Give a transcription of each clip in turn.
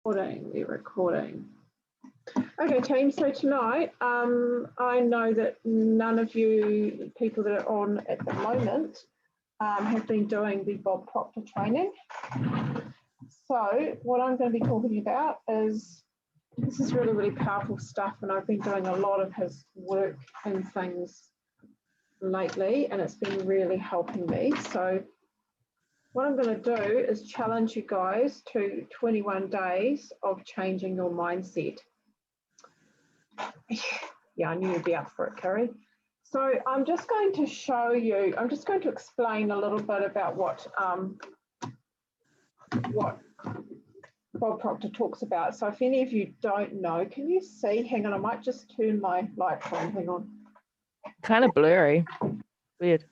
We're recording. Okay, team, so tonight, I know that none of you people that are on at the moment have been doing the Bob Proctor training. So what I'm going to be talking about is, this is really, really powerful stuff, and I've been doing a lot of his work and things lately, and it's been really helping me. So what I'm going to do is challenge you guys to 21 days of changing your mindset. Yeah, I knew you'd be up for it, Carrie. So I'm just going to show you, I'm just going to explain a little bit about what Bob Proctor talks about. So if any of you don't know, can you see? Hang on, I might just turn my lights on. Hang on. Kind of blurry. Weird.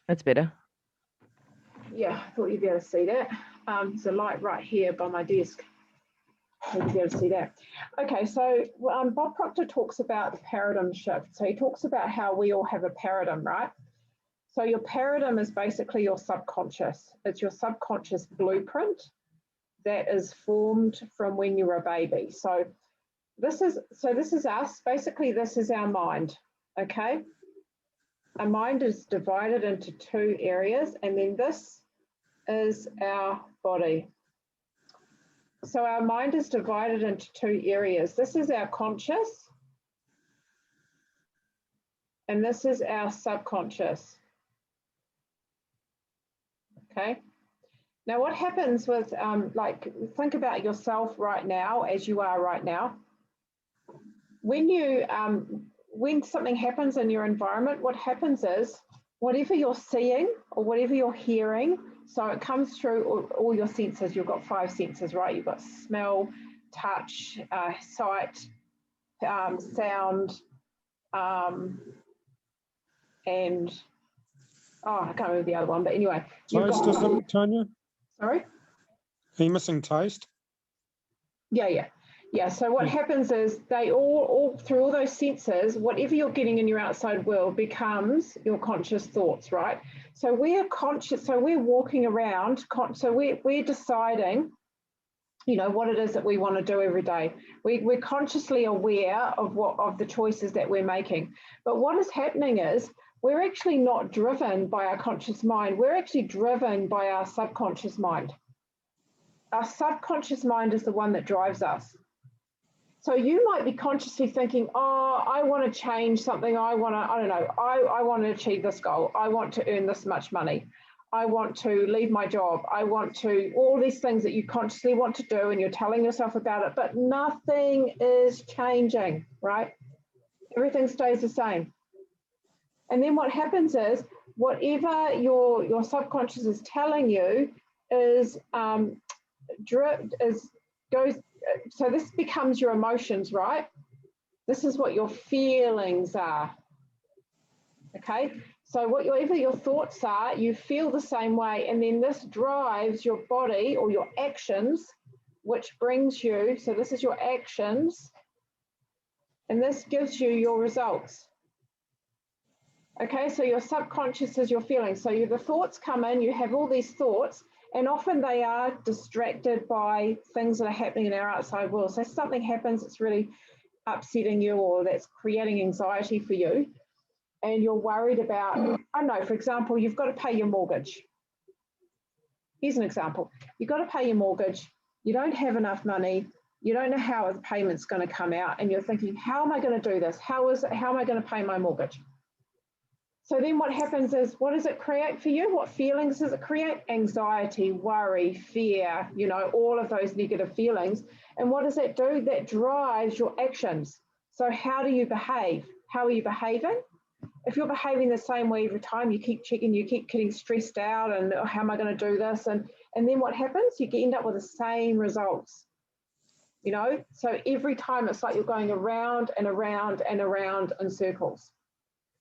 That's better. Yeah, I thought you'd be able to see that. There's a light right here by my desk. You'll be able to see that. Okay, so Bob Proctor talks about the paradigm shift. So he talks about how we all have a paradigm, right? So your paradigm is basically your subconscious. It's your subconscious blueprint that is formed from when you were a baby. So this is us. Basically, this is our mind. Okay. Our mind is divided into two areas, and then this is our body. So our mind is divided into two areas. This is our conscious, and this is our subconscious. Okay. Now, what happens with, like, think about yourself right now, as you are right now. When you, when something happens in your environment, what happens is whatever you're seeing or whatever you're hearing, so it comes through all your senses. You've got 5 senses, right? You've got smell, touch, sight, sound, and I can't remember the other one, but anyway. Taste, isn't it, Tanya? Sorry? Are you missing taste? Yeah. So what happens is they all through all those senses, whatever you're getting in your outside world becomes your conscious thoughts, right? So we're conscious, so we're walking around, so we're deciding, you know, what it is that we want to do every day. We're consciously aware of the choices that we're making. But what is happening is we're actually not driven by our conscious mind. We're actually driven by our subconscious mind. Our subconscious mind is the one that drives us. So you might be consciously thinking, oh, I want to change something. I want to achieve this goal. I want to earn this much money. I want to leave my job. I want to, all these things that you consciously want to do, and you're telling yourself about it, but nothing is changing, right? Everything stays the same. And then what happens is whatever your subconscious is telling you is so this becomes your emotions, right? This is what your feelings are. Okay, so whatever your thoughts are, you feel the same way, and then this drives your body or your actions, which brings you, so this is your actions, and this gives you your results. Okay, so your subconscious is your feelings. So the thoughts come in, you have all these thoughts, and often they are distracted by things that are happening in our outside world. So something happens that's really upsetting you, or that's creating anxiety for you, and you're worried about, I don't know, for example, you've got to pay your mortgage. Here's an example. You've got to pay your mortgage. You don't have enough money. You don't know how the payment's going to come out, and you're thinking, how am I going to do this? How am I going to pay my mortgage? So then what happens is, what does it create for you? What feelings does it create? Anxiety, worry, fear, you know, all of those negative feelings. And what does that do? That drives your actions. So how do you behave? How are you behaving? If you're behaving the same way every time, you keep checking, you keep getting stressed out, and oh, how am I going to do this? And then what happens? You end up with the same results. You know, so every time it's like you're going around and around and around in circles.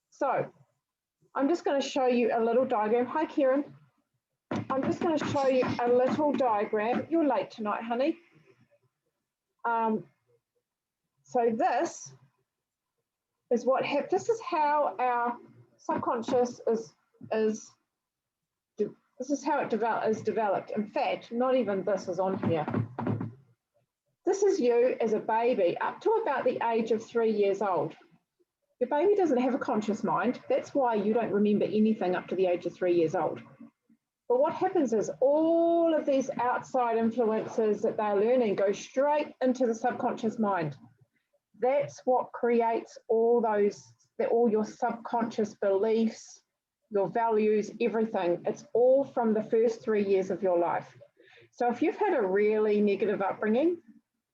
So I'm just going to show you a little diagram. Hi, Kieran. I'm just going to show you a little diagram. You're late tonight, honey. So this is what happens. This is how our subconscious is is, this is how it is developed. In fact, not even this is on here. This is you as a baby up to about the age of 3 years old. Your baby doesn't have a conscious mind. That's why you don't remember anything up to the age of 3 years old. But what happens is all of these outside influences that they're learning go straight into the subconscious mind. That's what creates all your subconscious beliefs, your values, everything. It's all from the first 3 years of your life. So if you've had a really negative upbringing,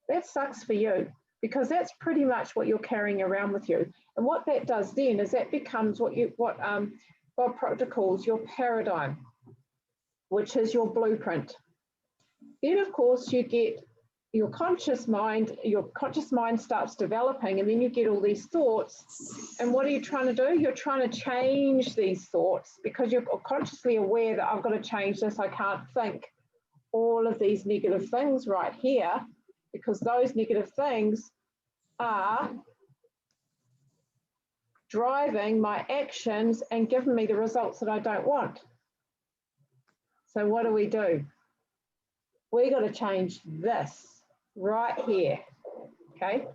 that sucks for you, because that's pretty much what you're carrying around with you. And what that does then is that becomes what Bob Proctor calls your paradigm, which is your blueprint. Then, of course, you get your conscious mind starts developing, and then you get all these thoughts. And what are you trying to do? You're trying to change these thoughts because you're consciously aware that I've got to change this. I can't think all of these negative things right here, because those negative things are driving my actions and giving me the results that I don't want. So what do? We got to change this right here, okay?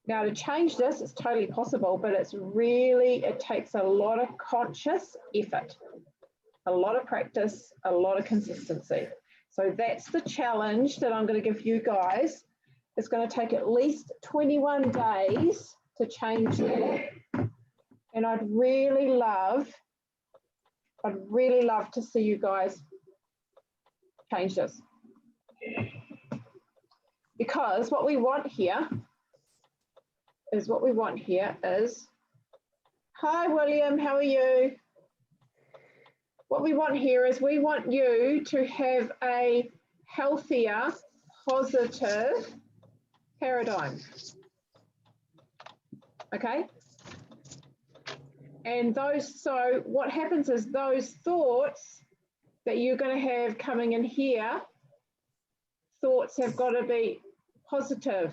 Now to change this, it's totally possible, but it takes a lot of conscious effort, a lot of practice, a lot of consistency. So that's the challenge that I'm going to give you guys. It's going to take at least 21 days to change that. And I'd really love to see you guys change this. Because what we want here is, hi William, how are you? What we want here is we want you to have a healthier, positive paradigm. Okay? And so what happens is those thoughts that you're going to have coming in here, thoughts have got to be positive.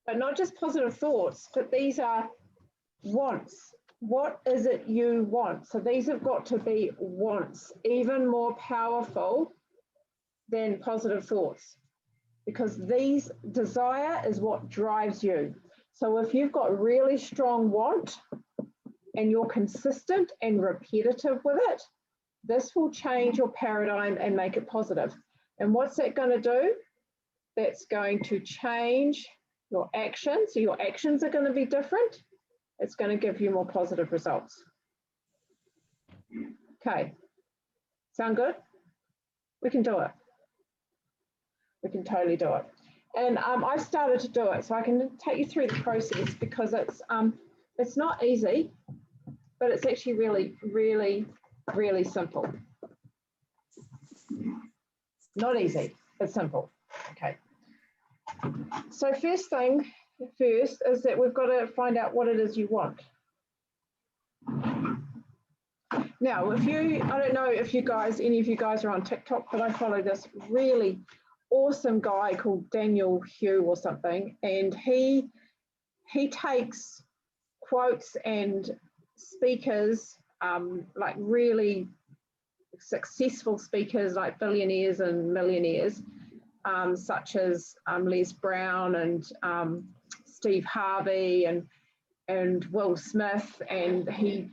But not just positive thoughts, but these are wants. What is it you want? So these have got to be wants, even more powerful than positive thoughts, because these desire is what drives you. So if you've got really strong want and you're consistent and repetitive with it, this will change your paradigm and make it positive. And what's that going to do? That's going to change your actions. So your actions are going to be different. It's going to give you more positive results. Okay. Sound good? We can do it. We can totally do it. And I've started to do it, so I can take you through the process, because it's not easy, but it's actually really, really, really simple. Not easy, but simple. Okay. So first thing first is that we've got to find out what it is you want. Now, I don't know if any of you guys are on TikTok, but I follow this really awesome guy called Daniel Hugh or something, and he takes quotes and speakers, like really successful speakers like billionaires and millionaires, such as Les Brown and Steve Harvey and Will Smith, and he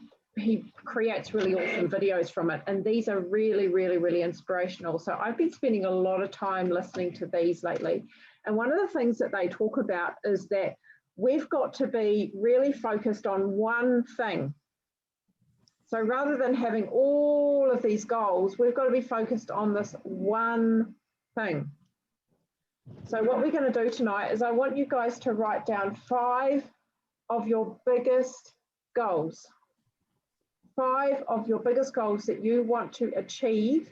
creates really awesome videos from it, and these are really, really, really inspirational. So I've been spending a lot of time listening to these lately, and one of the things that they talk about is that we've got to be really focused on one thing. So rather than having all of these goals, we've got to be focused on this one thing. So what we're going to do tonight is I want you guys to write down 5 of your biggest goals. 5 of your biggest goals that you want to achieve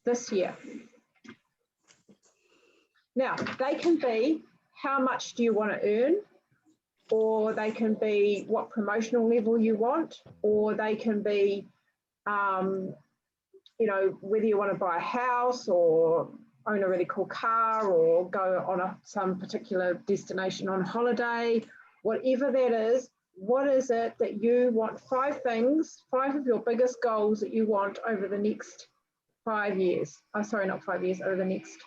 this year. Now, they can be how much do you want to earn, or they can be what promotional level you want, or they can be, whether you want to buy a house or own a really cool car or go on some particular destination on holiday, whatever that is, what is it that you want? 5 things, 5 of your biggest goals that you want over the next 5 years. Oh, sorry, not 5 years, over the next,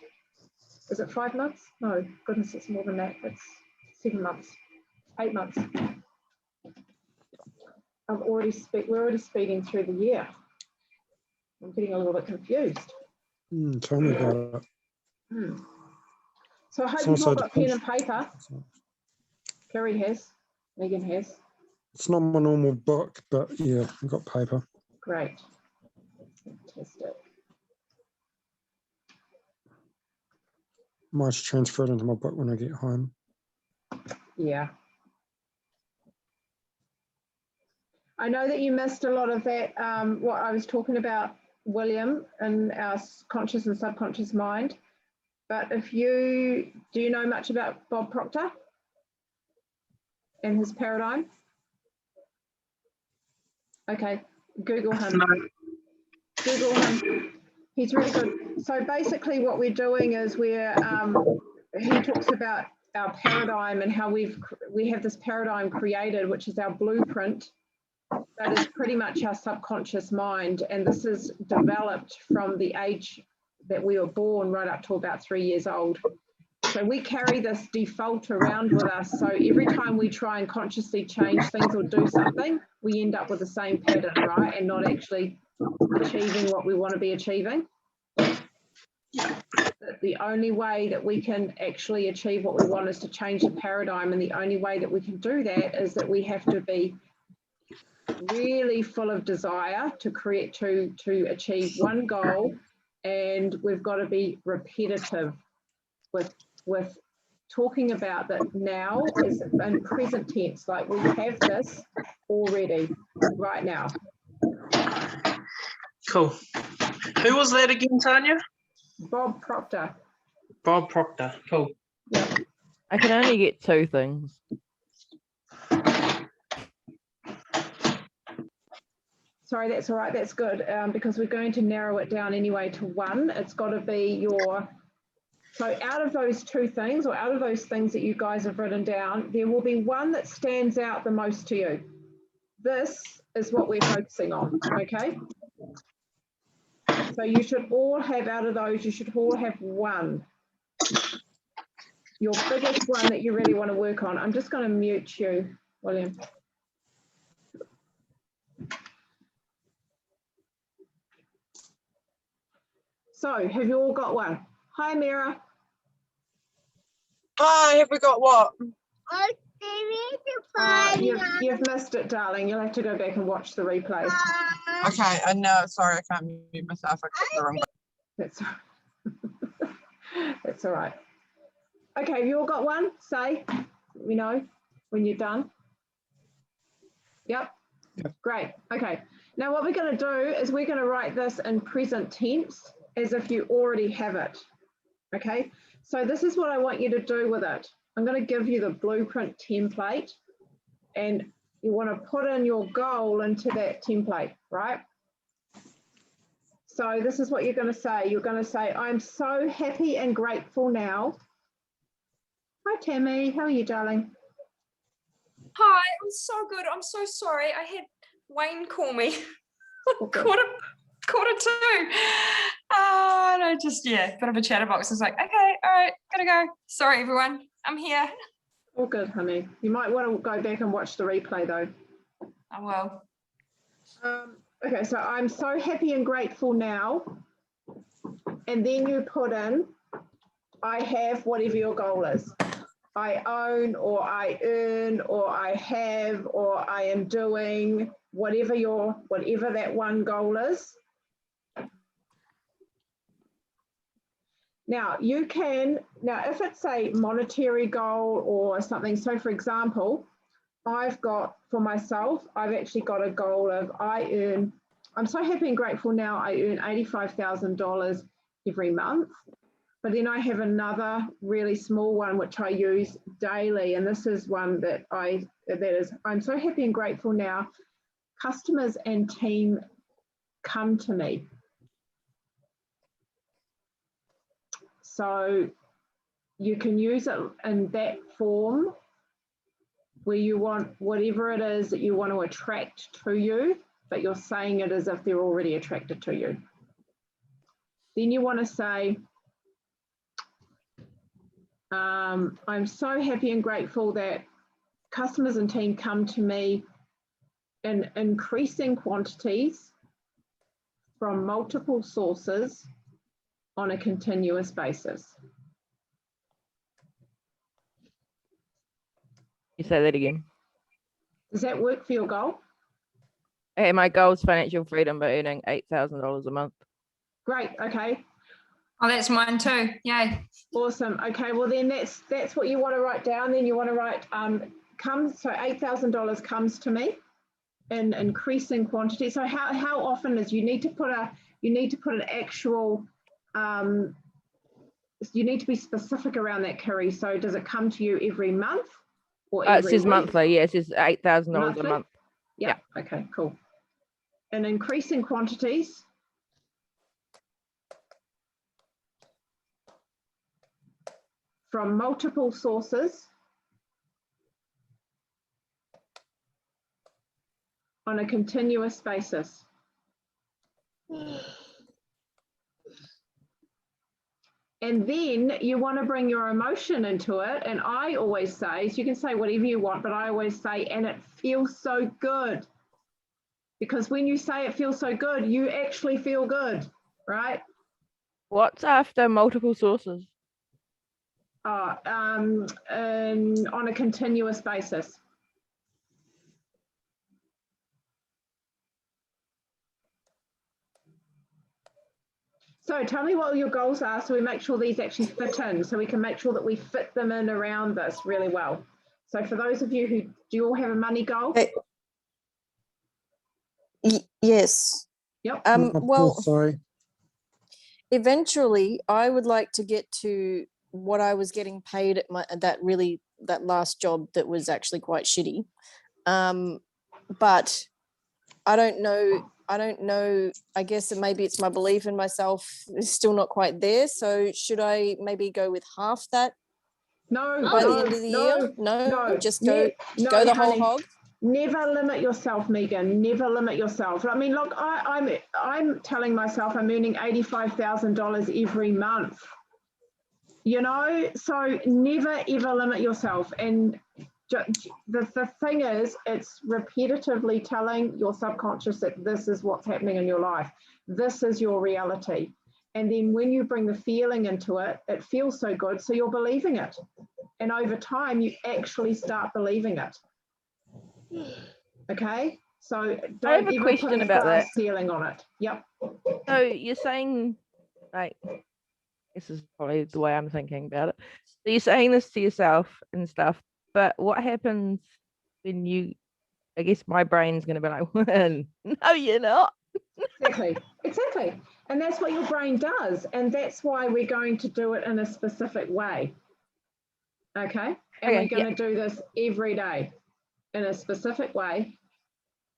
is it 5 months? No, goodness, it's more than that. It's 7 months, 8 months. We're already speeding through the year. I'm getting a little bit confused. Tell me about it. So I hope It's you've all also got pen and paper. Kerry has, Megan has. It's not my normal book, but yeah, I've got paper. Great. Fantastic. Might transfer it into my book when I get home. Yeah. I know that you missed a lot of that, what I was talking about, William, and our conscious and subconscious mind. But do you know much about Bob Proctor and his paradigm? Okay, Google him. No. Google him. He's really good. So basically what we're doing is he talks about our paradigm and how we have this paradigm created, which is our blueprint. That is pretty much our subconscious mind. And this is developed from the age that we were born right up to about 3 years old. So we carry this default around with us. So every time we try and consciously change things or do something, we end up with the same pattern, right? And not actually achieving what we want to be achieving. The only way that we can actually achieve what we want is to change the paradigm. And the only way that we can do that is that we have to be really full of desire to achieve one goal, and we've got to be repetitive with talking about that now is in present tense, like we have this already right now. Cool. Who was that again, Tanya? Bob Proctor. Bob Proctor. Cool. Yep. I can only get 2 things. Sorry, that's all right. That's good, because we're going to narrow it down anyway to 1. It's got to be so out of those 2 things, or out of those things that you guys have written down, there will be one that stands out the most to you. This is what we're focusing on, okay? So you should all have, out of those, you should all have 1. Your biggest one that you really want to work on. I'm just going to mute you, William. So have you all got one? Hi, Mira. Hi, have we got what? You've missed it, darling. You'll have to go back and watch the replay. Okay, I know. Sorry, I can't mute myself. I clicked the wrong button. That's all right. Okay, have you all got one? Say, we know when you're done. Yep. Great. Okay. Now what we're going to do is we're going to write this in present tense as if you already have it. Okay. So this is what I want you to do with it. I'm going to give you the blueprint template, and you want to put in your goal into that template, right? So this is what you're going to say. You're going to say, I'm so happy and grateful now. Hi, Tammy. How are you, darling? Hi, I'm so good. I'm so sorry. I had Wayne call me. quarter two. And I just, bit of a chatterbox. I was like, okay, all right, gotta go. Sorry, everyone. I'm here. All good, honey. You might want to go back and watch the replay, though. I will. Okay, so I'm so happy and grateful now. And then you put in, I have whatever your goal is. I own, or I earn, or I have, or I am doing, whatever that one goal is. Now if it's a monetary goal or something, so for example, I've actually got a goal of I'm so happy and grateful now I earn $85,000 every month. But then I have another really small one which I use daily, and this is one that is I'm so happy and grateful now customers and team come to me. So you can use it in that form where you want whatever it is that you want to attract to you, but you're saying it as if they're already attracted to you. Then you want to say, I'm so happy and grateful that customers and team come to me in increasing quantities from multiple sources on a continuous basis. You say that again. Does that work for your goal? Hey, my goal is financial freedom by earning $8,000 a month. Great, okay. Oh, that's mine too. Yay. Awesome. Okay, well then that's what you want to write down. Then you want to write so $8,000 comes to me in increasing quantity. So how often is you need to put an actual you need to be specific around that, Kerry. So does it come to you every month or every It says week? monthly. Yeah, it says $8,000 a month. Yeah. Okay, cool. In increasing quantities from multiple sources on a continuous basis. And then you want to bring your emotion into it. And I always say, so you can say whatever you want, but I always say, and it feels so good. Because when you say it feels so good, you actually feel good, right? What's after multiple sources? On a continuous basis. So tell me what your goals are so we make sure these actually fit in, so we can make sure that we fit them in around this really well. So for those of you who, do you all have a money goal? Yes. Yep. Well, Sorry. eventually I would like to get to what I was getting paid at that last job that was actually quite shitty. But I don't know. I guess maybe it's my belief in myself is still not quite there. So should I maybe go with half that? No, by no, the end of the no, year? No, just no, go the honey. whole hog. Never limit yourself, Megan. Never limit yourself. I mean, look, I'm telling myself I'm earning $85,000 every month. You know, so never ever limit yourself. And the thing is, it's repetitively telling your subconscious that this is what's happening in your life. This is your reality. And then when you bring the feeling into it, it feels so good, so you're believing it. And over time, you actually start believing it. Okay? So don't a ever question put a about glass that. ceiling on it. Yep. So you're saying, like, this is probably the way I'm thinking about it. So you're saying this to yourself and stuff, but what happens when you, I guess my brain's going to be like, no, you're not. Exactly. And that's what your brain does. And that's why we're going to do it in a specific way. Okay? And we're going to do this every day in a specific way.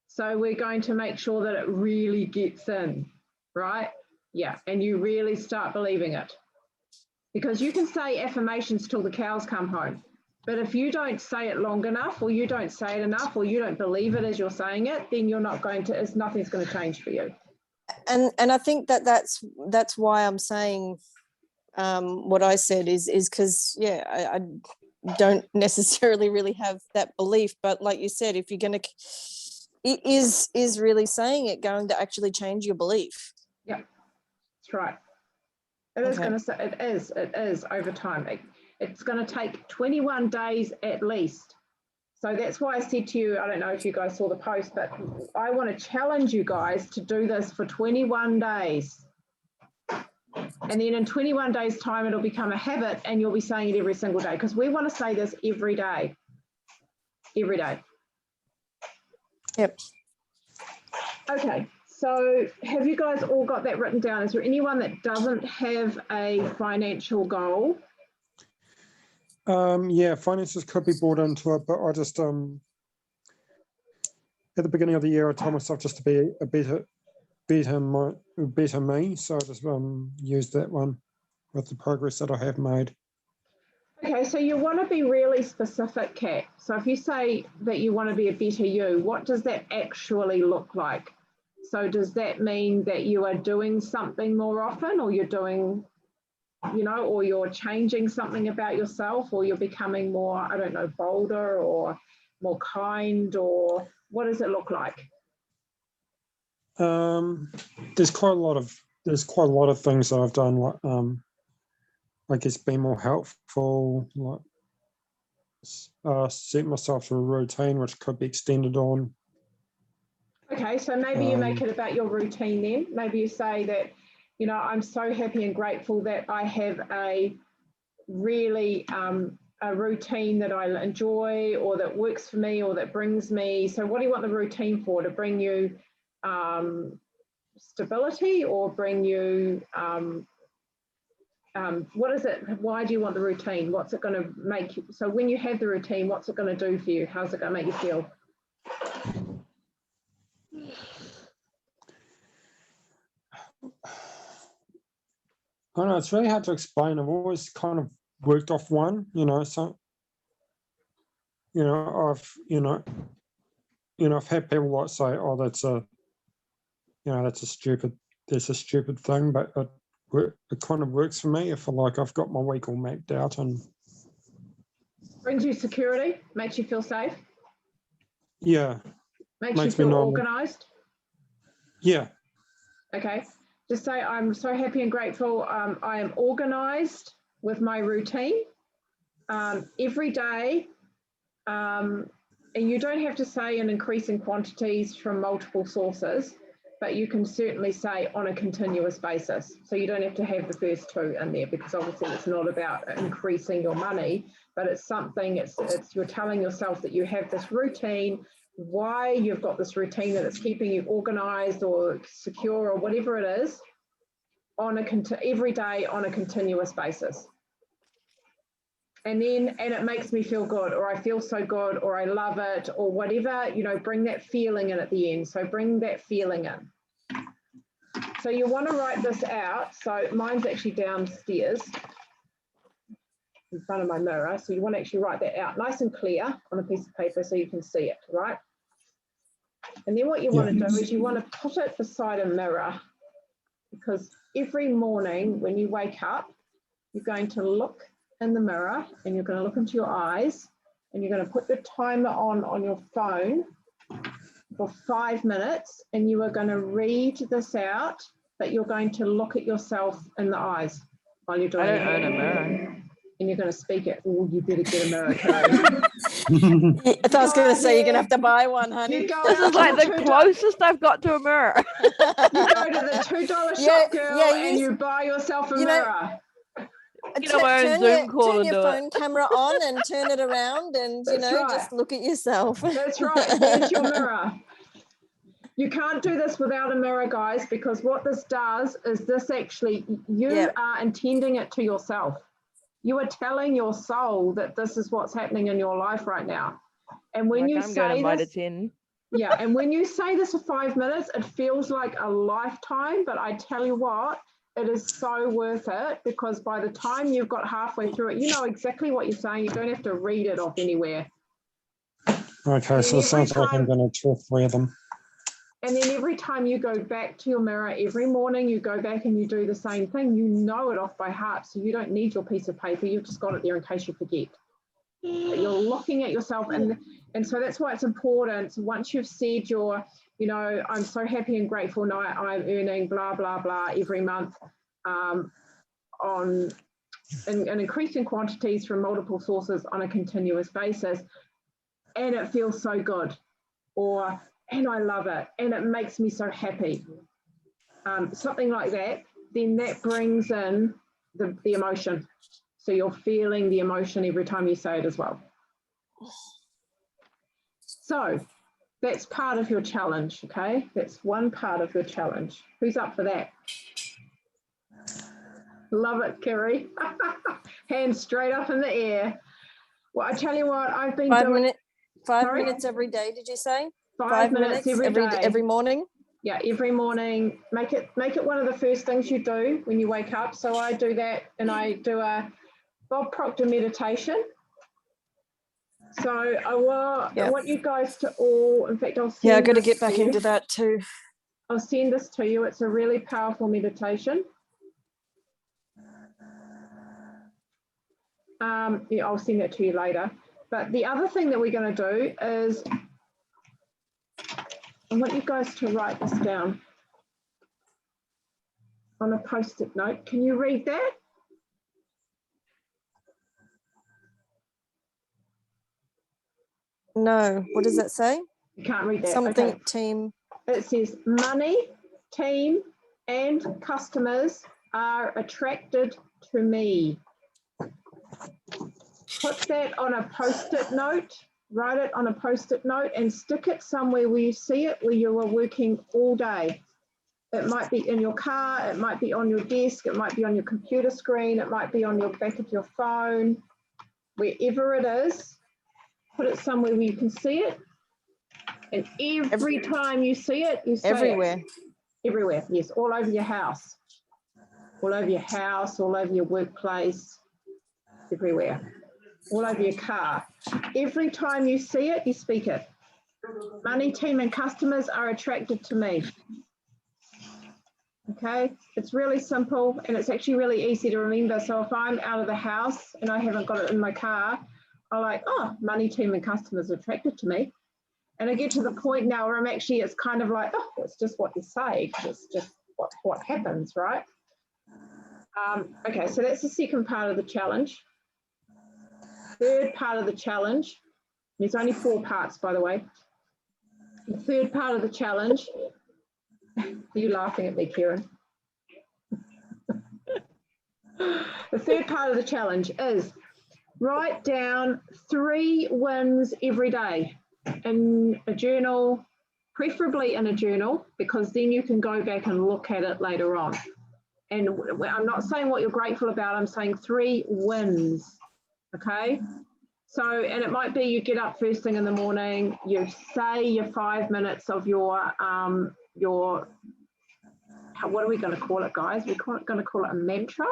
So we're going to make sure that it really gets in, right? Yeah. And you really start believing it. Because you can say affirmations till the cows come home. But if you don't say it long enough, or you don't say it enough, or you don't believe it as you're saying it, then you're not going to, nothing's going to change for you. And I think that's why I'm saying what I said is because, yeah, I don't necessarily really have that belief. But like you said, if you're going to, is really saying it going to actually change your belief? Yeah, that's right. It is going to say, it is over time. It's going to take 21 days at least. So that's why I said to you, I don't know if you guys saw the post, but I want to challenge you guys to do this for 21 days. And then in 21 days time, it'll become a habit and you'll be saying it every single day, because we want to say this every day. Every day. Yep. Okay. So have you guys all got that written down? Is there anyone that doesn't have a financial goal? Yeah, finances could be brought into it, but I just at the beginning of the year I told myself just to be a better me. So I just used that one with the progress that I have made. Okay, so you want to be really specific, Kat. So if you say that you want to be a better you, what does that actually look like? So does that mean that you are doing something more often, or you're doing, you know, or you're changing something about yourself, or you're becoming more, I don't know, bolder or more kind, or what does it look like? There's quite a lot of things that I've done, like I guess be more helpful, like set myself a routine which could be extended on. Okay, so maybe you make it about your routine then. Maybe you say that, you know, I'm so happy and grateful that I have a really a routine that I enjoy, or that works for me, or that brings me. So what do you want the routine for? To bring you stability, or bring you what is it? Why do you want the routine? What's it going to make you? So when you have the routine, what's it going to do for you? How's it going to make you feel? I don't know, it's really hard to explain. I've always kind of worked off one, you know, so I've had people like say, oh, that's a stupid thing, but it kind of works for me. If I've got my week all mapped out and Brings you security, makes you feel safe. Yeah. Makes you feel organized. Yeah. Okay. Just say, I'm so happy and grateful. I am organized with my routine every day. And you don't have to say in increasing quantities from multiple sources, but you can certainly say on a continuous basis. So you don't have to have the first two in there, because obviously it's not about increasing your money, but it's something, it's you're telling yourself that you have this routine, why you've got this routine, that it's keeping you organized or secure or whatever it is, on every day on a continuous basis. And it makes me feel good, or I feel so good, or I love it, or whatever, you know, bring that feeling in at the end. So bring that feeling in. So you want to write this out. So mine's actually downstairs in front of my mirror. So you want to actually write that out nice and clear on a piece of paper so you can see it, right? And then what you want to do is you want to put it beside a mirror, because every morning when you wake up, you're going to look in the mirror and you're going to look into your eyes, and you're going to put the timer on your phone for 5 minutes, and you are going to read this out, but you're going to look at yourself in the eyes while you're doing it. I don't own a mirror. And you're going to speak it. Oh, you better get a mirror, Carrie. I was going to say you're going to have to buy one, honey. This is like the closest I've got to a mirror. You go to the $2 shop, girl, and you buy yourself a mirror. Turn your phone camera on and turn it around, and just look at yourself. That's right. There's your mirror. You can't do this without a mirror, guys, because what this does is this actually, you are intending it to yourself. You are telling your soul that this is what's happening in your life right now. And when you say this, and when you say this for 5 minutes, it feels like a lifetime, but I tell you what, it is so worth it, because by the time you've got halfway through it, you know exactly what you're saying. You don't have to read it off anywhere. Okay, so it sounds like I'm going to try 3 of them. And then every time you go back to your mirror, every morning you go back and you do the same thing, you know it off by heart, so you don't need your piece of paper. You've just got it there in case you forget. But you're looking at yourself, and so that's why it's important. So once you've said I'm so happy and grateful now, I'm earning blah, blah, blah every month in increasing quantities from multiple sources on a continuous basis, and it feels so good, and I love it, and it makes me so happy. Something like that, then that brings in the emotion. So you're feeling the emotion every time you say it as well. So that's part of your challenge, okay? That's one part of your challenge. Who's up for that? Love it, Kerry. Hands straight up in the air. Well, I tell you what, I've been doing... 5 minutes every day, did you say? 5 minutes every day. Every morning? Yeah, every morning. Make it one of the first things you do when you wake up. So I do that, and I do Bob Proctor meditation. So I want you guys to all, in fact, I'll send Yeah, I've got to this get back you. into that too. I'll send this to you. It's a really powerful meditation. Yeah, I'll send it to you later. But the other thing that we're going to do is I want you guys to write this down on a post-it note. Can you read that? No, what does that say? You can't read that. Something Okay. team. It says money, team, and customers are attracted to me. Put that on a post-it note, write it on a post-it note and stick it somewhere where you see it, where you are working all day. It might be in your car, it might be on your desk, it might be on your computer screen, it might be on your back of your phone, wherever it is, put it somewhere where you can see it. And every time you see it, you say Everywhere. it. Everywhere, yes, all over your house. All over your house, all over your workplace, everywhere. All over your car. Every time you see it, you speak it. Money, team, and customers are attracted to me. Okay, it's really simple and it's actually really easy to remember. So if I'm out of the house and I haven't got it in my car, I'm like, oh, money, team, and customers are attracted to me. And I get to the point now where I'm actually, it's kind of like, oh, it's just what you say. It's just what happens, right? Okay, so that's the second part of the challenge. Third part of the challenge, there's only 4 parts, by the way. The third part of the challenge, are you laughing at me, Kieran? The third part of the challenge is write down 3 wins every day in a journal, preferably in a journal, because then you can go back and look at it later on. And I'm not saying what you're grateful about, I'm saying 3 wins, okay? So, and it might be you get up first thing in the morning, you say your 5 minutes of your what are we going to call it, guys? We're going to call it a mantra,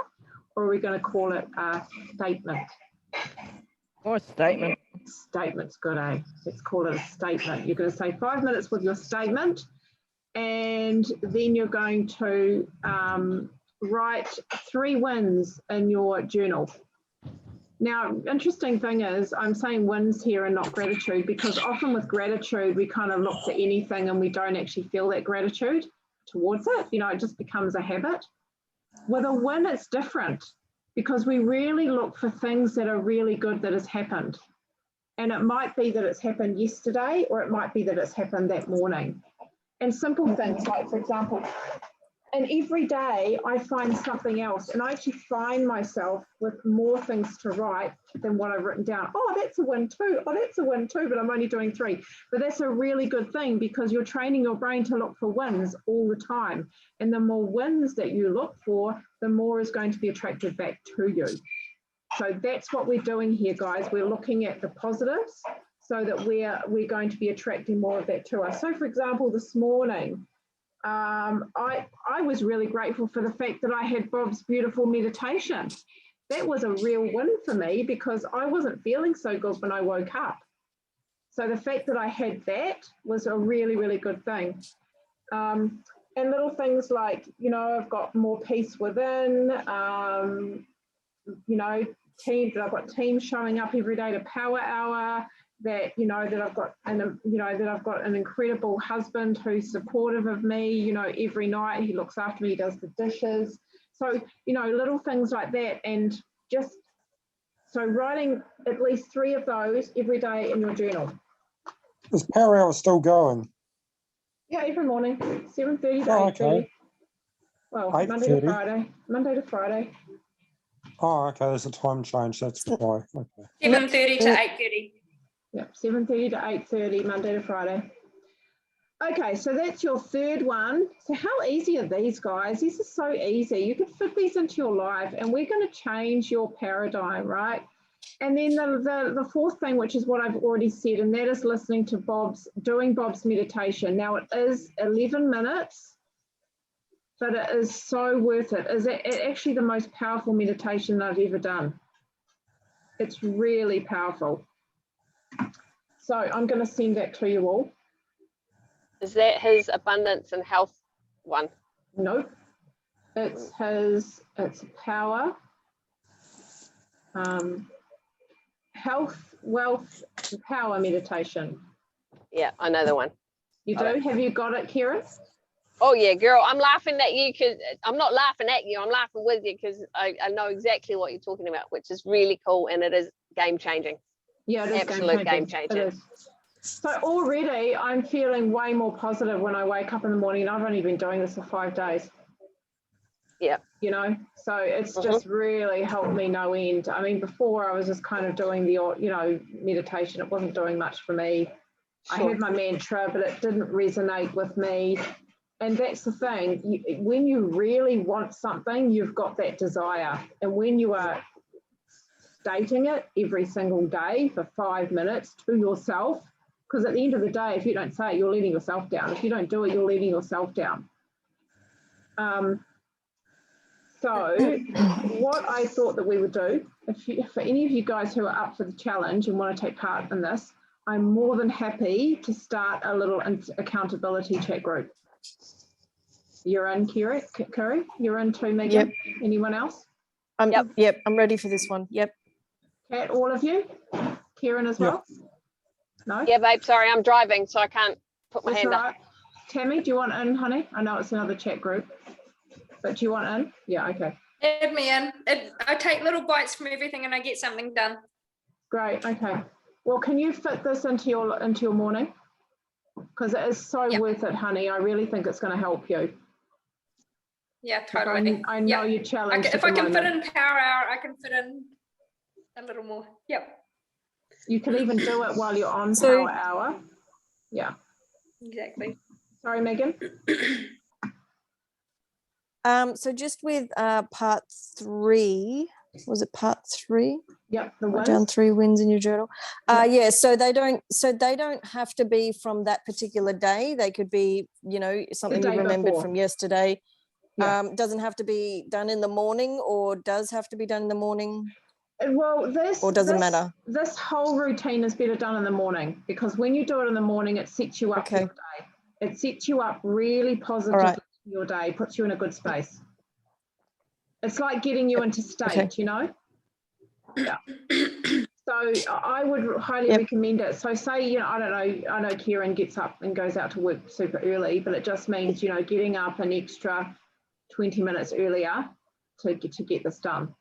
or are we going to call it a statement? Or a statement. Statement's good, eh? Let's call it a statement. You're going to say 5 minutes with your statement, and then you're going to write 3 wins in your journal. Now, interesting thing is I'm saying wins here and not gratitude, because often with gratitude, we kind of look to anything and we don't actually feel that gratitude towards it. You know, it just becomes a habit. With a win, it's different, because we really look for things that are really good that has happened. And it might be that it's happened yesterday, or it might be that it's happened that morning. And simple things like, for example, and every day I find something else, and I actually find myself with more things to write than what I've written down. Oh, that's a win too. Oh, that's a win too, but I'm only doing 3. But that's a really good thing, because you're training your brain to look for wins all the time. And the more wins that you look for, the more is going to be attracted back to you. So that's what we're doing here, guys. We're looking at the positives so that we're going to be attracting more of that to us. So for example, this morning, I was really grateful for the fact that I had Bob's beautiful meditation. That was a real win for me, because I wasn't feeling so good when I woke up. So the fact that I had that was a really, really good thing. And little things like, you know, I've got more peace within, you know, I've got teams showing up every day to Power Hour, that, you know, that I've got an incredible husband who's supportive of me, you know, every night he looks after me, he does the dishes. So, you know, little things like that. And just, so writing at least 3 of those every day in your journal. Is Power Hour still going? Yeah, every morning, 7:30 to 8:30. Okay. Well, 8:30. Monday to Friday. Oh, okay, there's a time change, that's why. Okay. 7:30 to 8:30. Yep, 7:30 to 8:30, Monday to Friday. Okay, so that's your third one. So how easy are these, guys? These are so easy. You can fit these into your life, and we're going to change your paradigm, right? And then the fourth thing, which is what I've already said, and that is listening to doing Bob's meditation. Now it is 11 minutes, but it is so worth it. It's actually the most powerful meditation that I've ever done. It's really powerful. So I'm going to send that to you all. Is that his abundance and health one? Nope. It's power, health, wealth, and power meditation. Yeah, I know the one. You do? Have you got it, Kieran? Oh yeah, girl, I'm laughing at you because I'm not laughing at you, I'm laughing with you because I know exactly what you're talking about, which is really cool, and it is game changing. Yeah, it is absolute game changer. So already I'm feeling way more positive when I wake up in the morning, and I've only been doing this for 5 days. Yeah. You know, so it's just really helped me no end. I mean, before I was just kind of doing the, you know, meditation. It wasn't doing much for me. Sure. I had my mantra, but it didn't resonate with me. And that's the thing. When you really want something, you've got that desire. And when you are stating it every single day for 5 minutes to yourself, because at the end of the day, if you don't say it, you're letting yourself down. If you don't do it, you're letting yourself down. So what I thought that we would do, for any of you guys who are up for the challenge and want to take part in this, I'm more than happy to start a little accountability chat group. You're in, Curry? You're in too, Megan? Yep. Anyone else? Yep, I'm ready for this one. Yep. Kat, all of you? Kieran as well? No? Yeah, babe, sorry, I'm driving, so I can't put my hand up. Tammy, do you want in, honey? I know it's another chat group, but do you want in? Yeah, okay. Add me in. I take little bites from everything and I get something done. Great, okay. Well, can you fit this into your morning? Because it is so worth it, honey. I really think it's going to help you. Yeah, totally. I know you're challenged. If I can fit in power hour, I can fit in a little more. Yep. You can even do it while you're on power hour. Yeah. Exactly. Sorry, Megan. So just with part 3, was it part 3? Yep, Write down 3 wins in your journal. Yeah, so they don't have to be from that particular day. They could be, you know, something you remembered from yesterday. Yeah. Doesn't have to be done in the morning, or does have to be done in the morning? Well, or doesn't matter. This whole routine is better done in the morning, because when you do it in the morning, it sets you up for your day. It sets you up really positively for your day, puts you in a good space. It's like getting you into state, you know? Yeah. So I would highly recommend it. So say, you know, I don't know, I know Kieran gets up and goes out to work super early, but it just means, you know, getting up an extra 20 minutes earlier to get this done.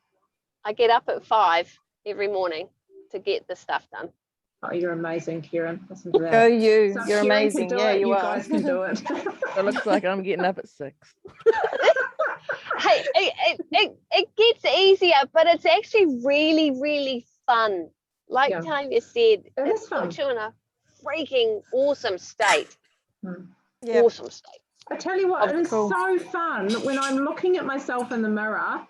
I get up at 5 every morning to get the stuff done. Oh, you're amazing, Kieran. Listen to that. Go you. So you're amazing. Yeah, you are. guys can do it. It looks like I'm getting up at 6. Hey, it gets easier, but it's actually really, really fun. Like Tanya said, it puts you in a freaking awesome state. Yeah. Awesome state. I tell you what, it is so fun when I'm looking at myself in the mirror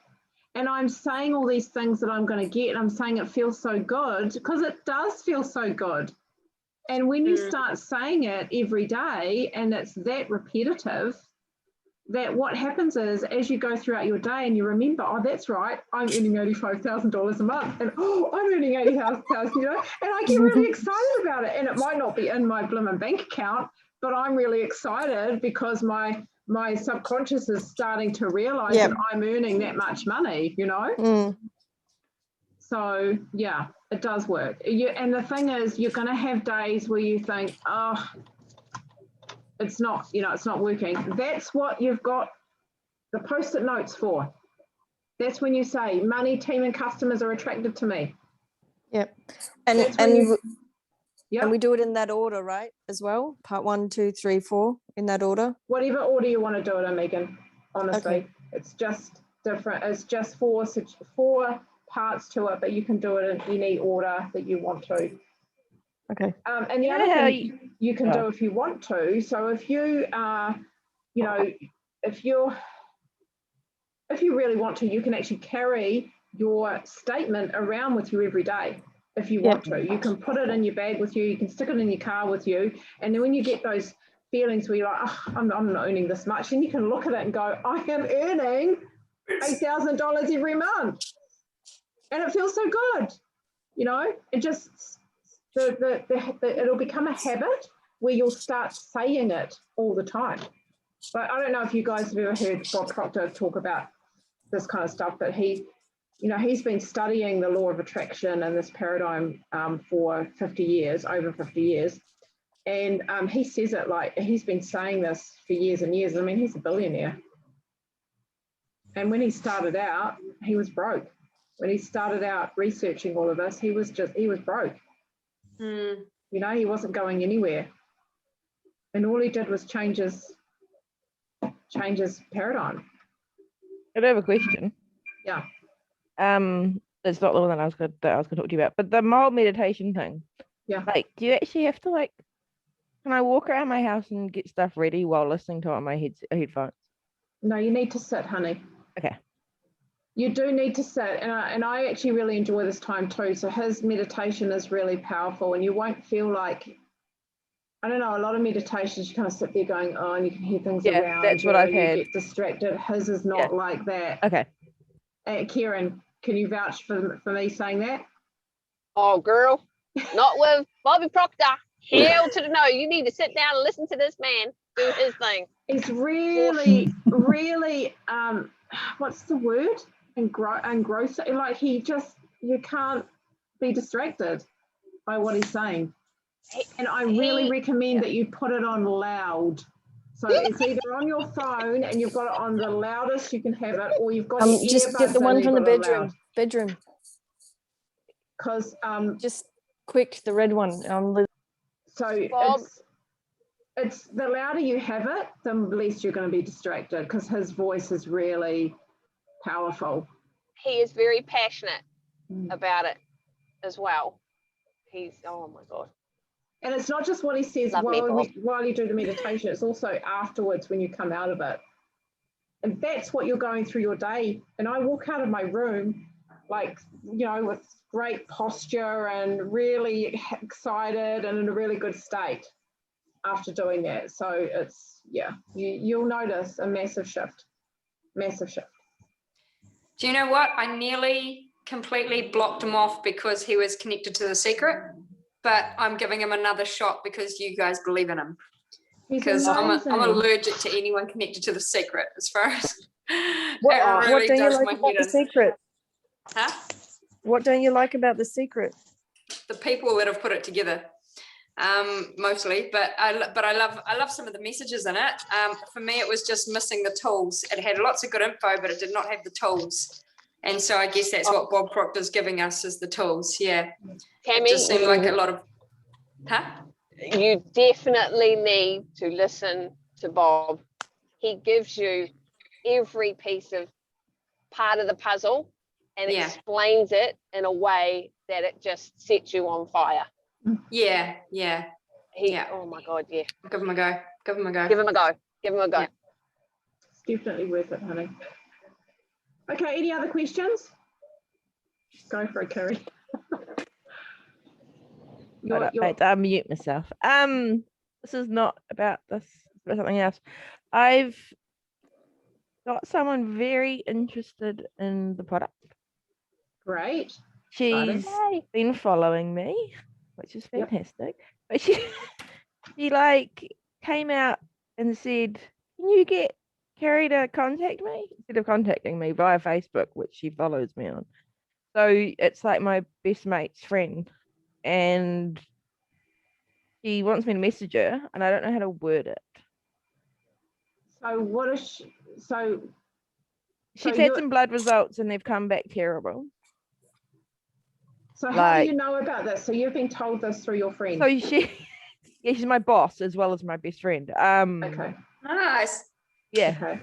and I'm saying all these things that I'm going to get, and I'm saying it feels so good, because it does feel so good. And when you start saying it every day and it's that repetitive, that what happens is, as you go throughout your day and you remember, oh, that's right, I'm earning $85,000 a month, and oh, I'm earning $80,000, you know, and I get really excited about it. And it might not be in my blooming bank account, but I'm really excited because my subconscious is starting to realize that I'm earning that much money, you know. So yeah, it does work. And the thing is, you're going to have days where you think, oh, it's not, you know, it's not working. That's what you've got the post-it notes for. That's when you say money, team, and customers are attracted to me. Yep. And we do it in that order, right? As well, part 1, 2, 3, 4, in that order. Whatever order you want to do it in, Megan. Honestly, it's just different. It's just four parts to it, but you can do it in any order that you want to. Okay. And the other thing you can do if you want to. So if you you know, if you really want to, you can actually carry your statement around with you every day. If you want to, you can put it in your bag with you. You can stick it in your car with you. And then when you get those feelings where you're like, oh, I'm not earning this much, then you can look at it and go, I am earning $8,000 every month, and it feels so good. You know, it just, it'll become a habit where you'll start saying it all the time. But I don't know if you guys have ever heard Bob Proctor talk about this kind of stuff, but he, you know, he's been studying the law of attraction and this paradigm for 50 years, over 50 years. And he says it like he's been saying this for years and years. I mean, he's a billionaire. And when he started out, he was broke. When he started out researching all of this, he was broke. Mm. You know, he wasn't going anywhere. And all he did was change his paradigm. I have a question. Yeah. It's not the one that I was going to talk to you about, but the mild meditation thing. Yeah. Like, do you actually have to like? Can I walk around my house and get stuff ready while listening to it on my headphones? No, you need to sit, honey. Okay. You do need to sit, and I actually really enjoy this time too. So his meditation is really powerful, and you won't feel like, I don't know, a lot of meditations you kind of sit there going, oh, and you can hear things around. That's what I've had. You get distracted. His is not like that. Okay. Kieran, can you vouch for me saying that? Oh, girl, not with Bobby Proctor. Hell to the no. You need to sit down and listen to this man do his thing. It's really, really, what's the word? Engrossing. Like you can't be distracted by what he's saying. And I really recommend that you put it on loud. So it's either on your phone and you've got it on the loudest you can have it, or you've got just get the one from the bedroom. Because just quick, the red one. So it's the louder you have it, the less you're going to be distracted, because his voice is really powerful. He is very passionate about it as well. He's, oh my God. And it's not just what he says while you do the meditation, it's also afterwards when you come out of it. And that's what you're going through your day. And I walk out of my room, like, you know, with great posture and really excited and in a really good state after doing that. So it's, you'll notice a massive shift. Do you know what? I nearly completely blocked him off because he was connected to The Secret, but I'm giving him another shot because you guys believe in him. Because I'm allergic to anyone connected to The Secret, as far as what don't you like about The Secret? Huh? What don't you like about The Secret? The people that have put it together, mostly. But I love some of the messages in it. For me, it was just missing the tools. It had lots of good info, but it did not have the tools. And so I guess that's what Bob Proctor's giving us, is the tools. Yeah. Tammy, it just seemed like a lot of, You definitely need to listen to Bob. He gives you every piece of part of the puzzle and explains it in a way that it just sets you on fire. Yeah. Oh my God, yeah. Give him a go. Yeah. It's definitely worth it, honey. Okay, any other questions? Go for it, Kerry. I'll mute myself. This is not about this, but something else. I've got someone very interested in the product. Great. She's been following me, which is fantastic. But she like came out and said, "Can you get Kerry to contact me?" Instead of contacting me via Facebook, which she follows me on. So it's like my best mate's friend, and she wants me to message her, and I don't know how to word it. So what is she? So she's had some blood results, and they've come back terrible. So how do you know about this? So you've been told this through your friend. So she's my boss as well as my best friend. Okay. Nice. Yeah. Okay.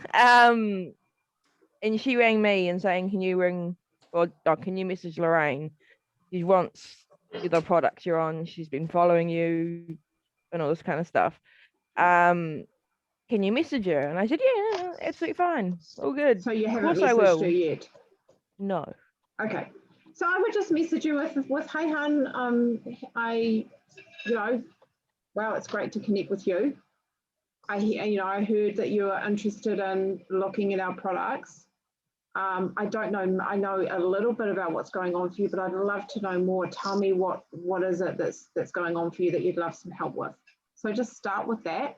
And she rang me and saying, "Can you can you message Lorraine? She wants the products you're on. She's been following you and all this kind of stuff. Can you message her?" And I said, "Yeah, absolutely fine. All good." So you haven't messaged her yet? No. Okay. So I would just message you with "Hey, hun, wow, it's great to connect with you. I heard that you are interested in looking at our products. I don't know. I know a little bit about what's going on for you, but I'd love to know more. Tell me what is it that's going on for you that you'd love some help with. So just start with that.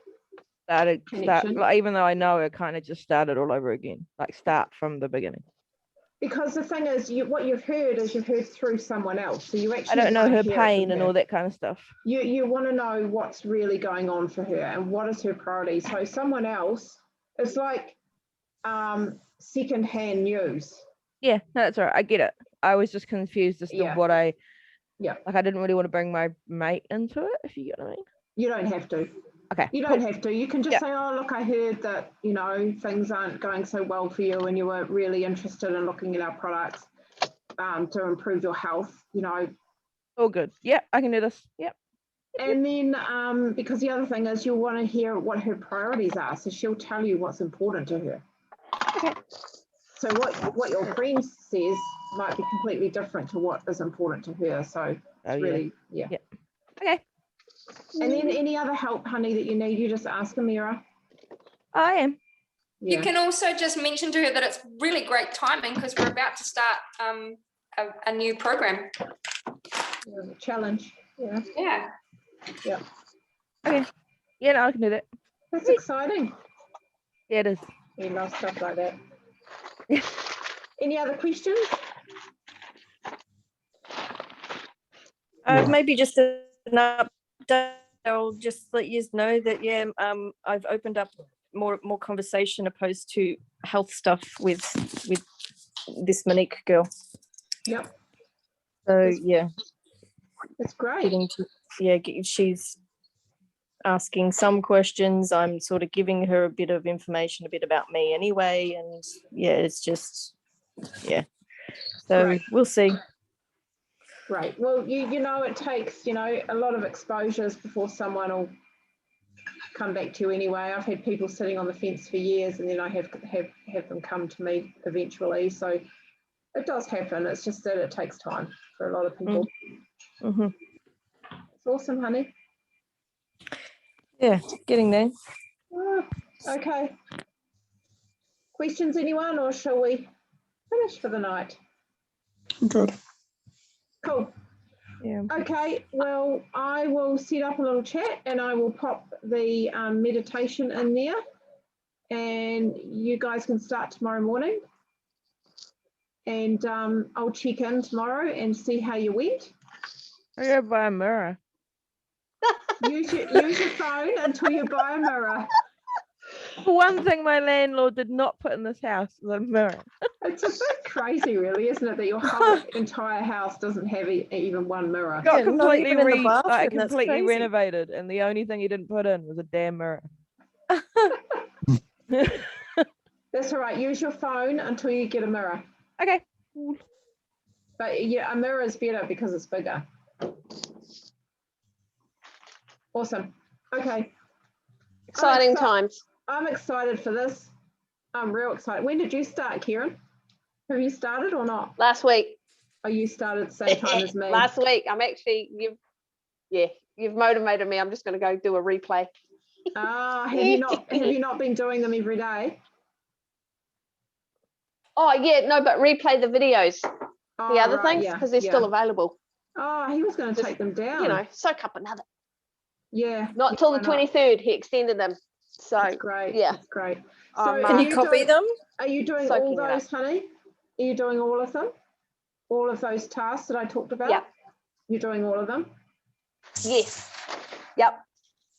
Like, even though I know, it kind of just started all over again. Like start from the beginning. Because the thing is, what you've heard is you've heard through someone else. So you actually I don't know wanna her hear it pain from and her. all that kind of stuff. You want to know what's really going on for her and what is her priority. So someone else, it's like secondhand news. Yeah, no, that's all right. I get it. I was just confused as to Yeah. what I. Yeah. Like I didn't really want to bring my mate into it, if you get what I mean. You don't have to. Okay. You don't have to. You can just say, oh, look, I heard that, you know, things aren't going so well for you and you were really interested in looking at our products to improve your health, you know. All good. Yep, I can do this. Yep. And then because the other thing is you'll want to hear what her priorities are. So she'll tell you what's important to her. Okay. So what your friend says might be completely different to what is important to her. So it's really, yeah. Okay. And then any other help, honey, that you need, you just ask Amira. I am. Yeah. You can also just mention to her that it's really great timing because we're about to start a new program. Yeah, challenge. Yeah. Yeah. Yeah. Okay. Yeah, no, I can do that. That's exciting. Yeah, it is. We love stuff like that. Any other questions? Maybe just an update. I'll just let you know that I've opened up more conversation opposed to health stuff with this Monique girl. Yep. So that's great. She's asking some questions. I'm sort of giving her a bit of information, a bit about me anyway, and it's just So Great. we'll see. Right. Well, you know, it takes, you know, a lot of exposures before someone will come back to you anyway. I've had people sitting on the fence for years and then I have them come to me eventually. So it does happen. It's just that it takes time for a lot of people. Mm-hmm. It's awesome, honey. Yeah, getting there. Oh, okay. Questions, anyone, or shall we finish for the night? Good. Cool. Yeah. Okay, well, I will set up a little chat and I will pop the meditation in there and you guys can start tomorrow morning and I'll check in tomorrow and see how you went. I gotta buy a mirror. Use your phone until you buy a mirror. One thing my landlord did not put in this house was a mirror. It's a bit crazy, really, isn't it, that your whole entire house doesn't have even one mirror? Got not even in the bathroom, that's completely crazy. renovated, and the only thing he didn't put in was a damn mirror. That's all right. Use your phone until you get a mirror. Okay. But yeah, a mirror is better because it's bigger. Awesome. Okay. Exciting times. I'm excited for this. I'm real excited. When did you start, Kieran? Have you started or not? Last week. Oh, you started at the same time as me. Last week. I'm actually, you've motivated me. I'm just going to go do a replay. Have you not been doing them every day? Oh, yeah, no, but replay the videos. Oh, the other right, things, because they're still available. Oh, he was going to take them down. You know, soak up another. Yeah. Not till the 23rd. He extended them. So, that's great. Yeah. That's great. So Can you copy them? Are you doing all those, honey? Are you doing all of them? All of those tasks that I talked about? Yep. You're doing all of them? Yes. Yep.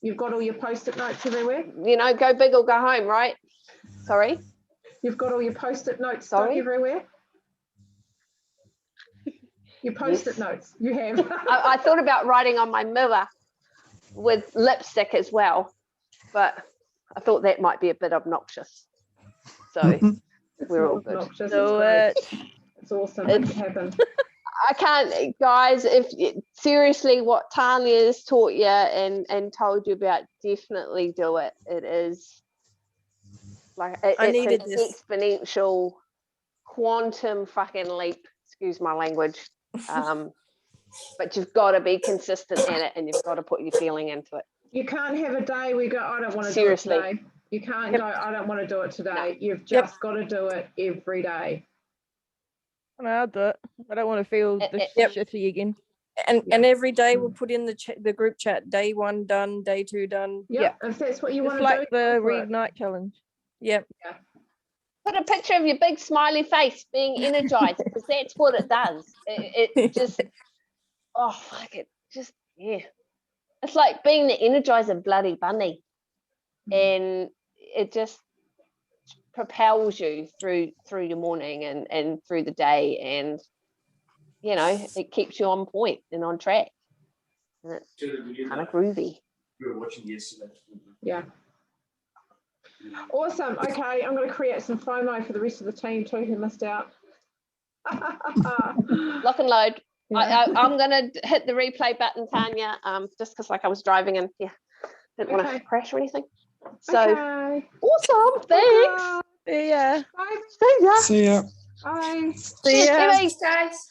You've got all your post-it notes everywhere? You know, go big or go home, right? Sorry? You've got all your post-it notes stuck everywhere? Your post-it notes, you have. I thought about writing on my mirror with lipstick as well, but I thought that might be a bit obnoxious. So we're all good. It's awesome. Make it happen. I can't, guys, seriously what Tanya has taught you and told you about, definitely do it. It is like it's an exponential quantum fucking leap, excuse my language. But you've got to be consistent in it and you've got to put your feeling into it. You can't have a day where you go, I don't want to do it today. You can't go, I don't want to do it today. You've just got to do it every day. No, I'll do it. I don't want to feel this Yep. shitty again. And every day we'll put in the group chat, day 1 done, day 2 done. Yeah, if that's what you Just want to like do. the go for it. reignite challenge. Yep. Put a picture of your big smiley face being energized, because that's what it does. It just, oh fuck it, just yeah. It's like being the Energizer Bloody Bunny, and it just propels you through your morning and through the day, and you know it keeps you on point and on track, and it's kind of groovy. We were watching yesterday. Yeah. Awesome. Okay, I'm going to create some FOMO for the rest of the team too who missed out. Lock and load. Yeah. I'm gonna hit the replay button, Tanya. Just because like I was driving and didn't want to crash or anything. So Okay. awesome. Thanks. See ya. Bye. See ya. See ya. Bye. See ya. Bye. Thanks, guys.